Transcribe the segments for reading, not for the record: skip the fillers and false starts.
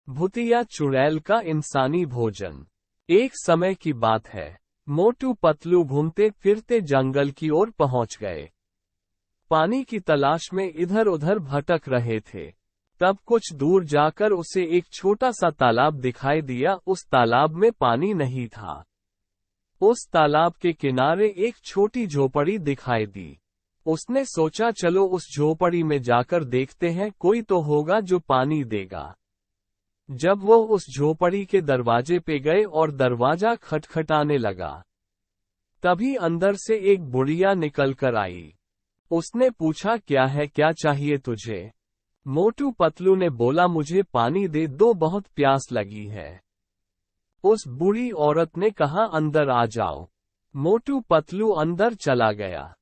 भुतिया चुड़ैल का इंसानी भोजन। एक समय की बात है, मोटू पतलू घूमते फिरते जंगल की ओर पहुंच गए। पानी की तलाश में इधर उधर भटक रहे थे। तब कुछ दूर जाकर उसे एक छोटा सा तालाब दिखाई दिया। उस तालाब में पानी नहीं था। उस तालाब के किनारे एक छोटी झोपड़ी दिखाई दी। उसने सोचा चलो उस झोपड़ी में जाकर देखते हैं, कोई तो होगा जो पानी देगा। जब वो उस झोपड़ी के दरवाजे पे गए और दरवाजा खटखटाने लगा, तभी अंदर से एक बुढ़िया निकल कर आई। उसने पूछा क्या है, क्या चाहिए तुझे? मोटू पतलू ने बोला मुझे पानी दे दो, बहुत प्यास लगी है। उस बूढ़ी औरत ने कहा अंदर आ जाओ। मोटू पतलू अंदर चला गया।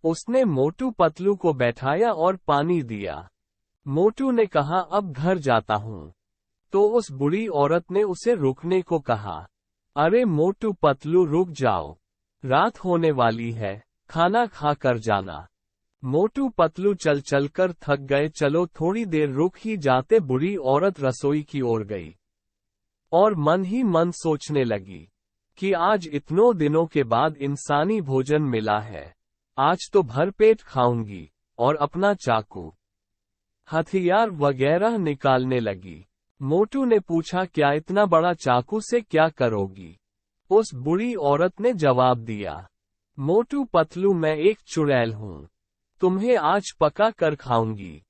उसने मोटू पतलू को बैठाया और पानी दिया। मोटू ने कहा अब घर जाता हूँ। तो उस बूढ़ी औरत ने उसे रुकने को कहा। अरे मोटू पतलू रुक जाओ, रात होने वाली है, खाना खा कर जाना। मोटू पतलू चल चल कर थक गए। चलो थोड़ी देर रुक ही जाते। बूढ़ी औरत रसोई की ओर गई और मन ही मन सोचने लगी कि आज इतनों दिनों के बाद इंसानी भोजन मिला है, आज तो भरपेट खाऊंगी। और अपना चाकू, हथियार वगैरह निकालने लगी। मोटू ने पूछा क्या इतना बड़ा चाकू से क्या करोगी? उस बूढ़ी औरत ने जवाब दिया, मोटू पतलू मैं एक चुड़ैल हूँ, तुम्हें आज पका कर खाऊंगी।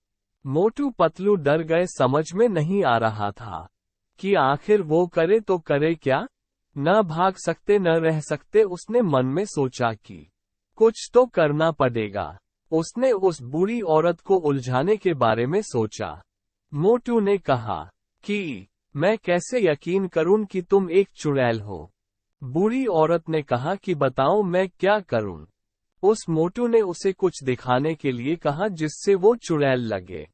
मोटू पतलू डर गए। समझ में नहीं आ रहा था कि आखिर वो करे तो करे क्या। न भाग सकते न रह सकते। उसने मन में सोचा कि कुछ तो करना पड़ेगा। उसने उस बूढ़ी औरत को उलझाने के बारे में सोचा। मोटू ने कहा कि मैं कैसे यकीन करूं कि तुम एक चुड़ैल हो? बूढ़ी औरत ने कहा कि बताओ मैं क्या करूं? उस मोटू ने उसे कुछ दिखाने के लिए कहा जिससे वो चुड़ैल लगे।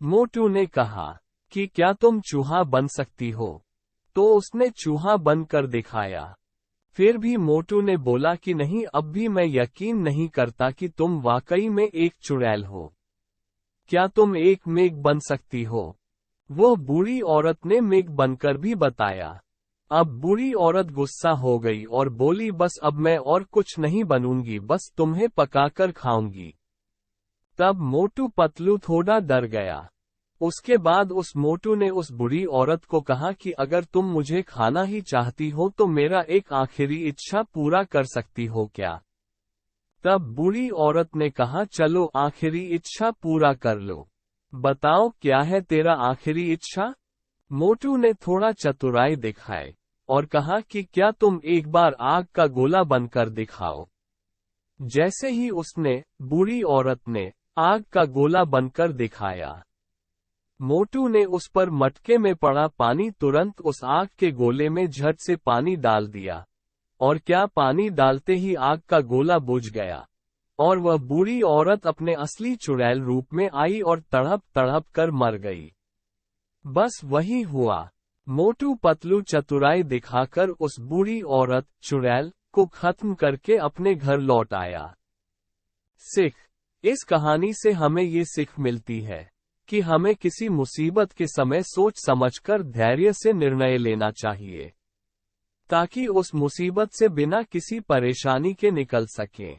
मोटू ने कहा कि क्या तुम चूहा बन सकती हो? तो उसने चूहा बनकर दिखाया। फिर भी मोटू ने बोला कि नहीं, अब भी मैं यकीन नहीं करता कि तुम वाकई में एक चुड़ैल हो। क्या तुम एक मेघ बन सकती हो? वो बूढ़ी औरत ने मेघ बनकर भी बताया। अब बूढ़ी औरत गुस्सा हो गई और बोली बस अब मैं और कुछ नहीं बनूंगी, बस तुम्हें पकाकर खाऊंगी। तब मोटू पतलू थोड़ा डर गया। उसके बाद उस मोटू ने उस बूढ़ी औरत को कहा कि अगर तुम मुझे खाना ही चाहती हो तो मेरा एक आखिरी इच्छा पूरा कर सकती हो क्या? तब बूढ़ी औरत ने कहा चलो आखिरी इच्छा पूरा कर लो। बताओ क्या है तेरा आखिरी इच्छा? मोटू ने थोड़ा चतुराई दिखाई और कहा कि क्या तुम एक बार आग का गोला बनकर दिखाओ। जैसे ही उसने, बूढ़ी औरत ने आग का गोला बनकर दिखाया, मोटू ने उस पर मटके में पड़ा पानी तुरंत उस आग के गोले में झट से पानी डाल दिया। और क्या पानी डालते ही आग का गोला बुझ गया और वह बूढ़ी औरत अपने असली चुड़ैल रूप में आई और तड़प तड़प कर मर गई। बस वही हुआ। मोटू पतलू चतुराई दिखाकर उस बूढ़ी औरत चुड़ैल को खत्म करके अपने घर लौट आया। सिख, इस कहानी से हमें ये सीख मिलती है कि हमें किसी मुसीबत के समय सोच समझकर धैर्य से निर्णय लेना चाहिए, ताकि उस मुसीबत से बिना किसी परेशानी के निकल सकें।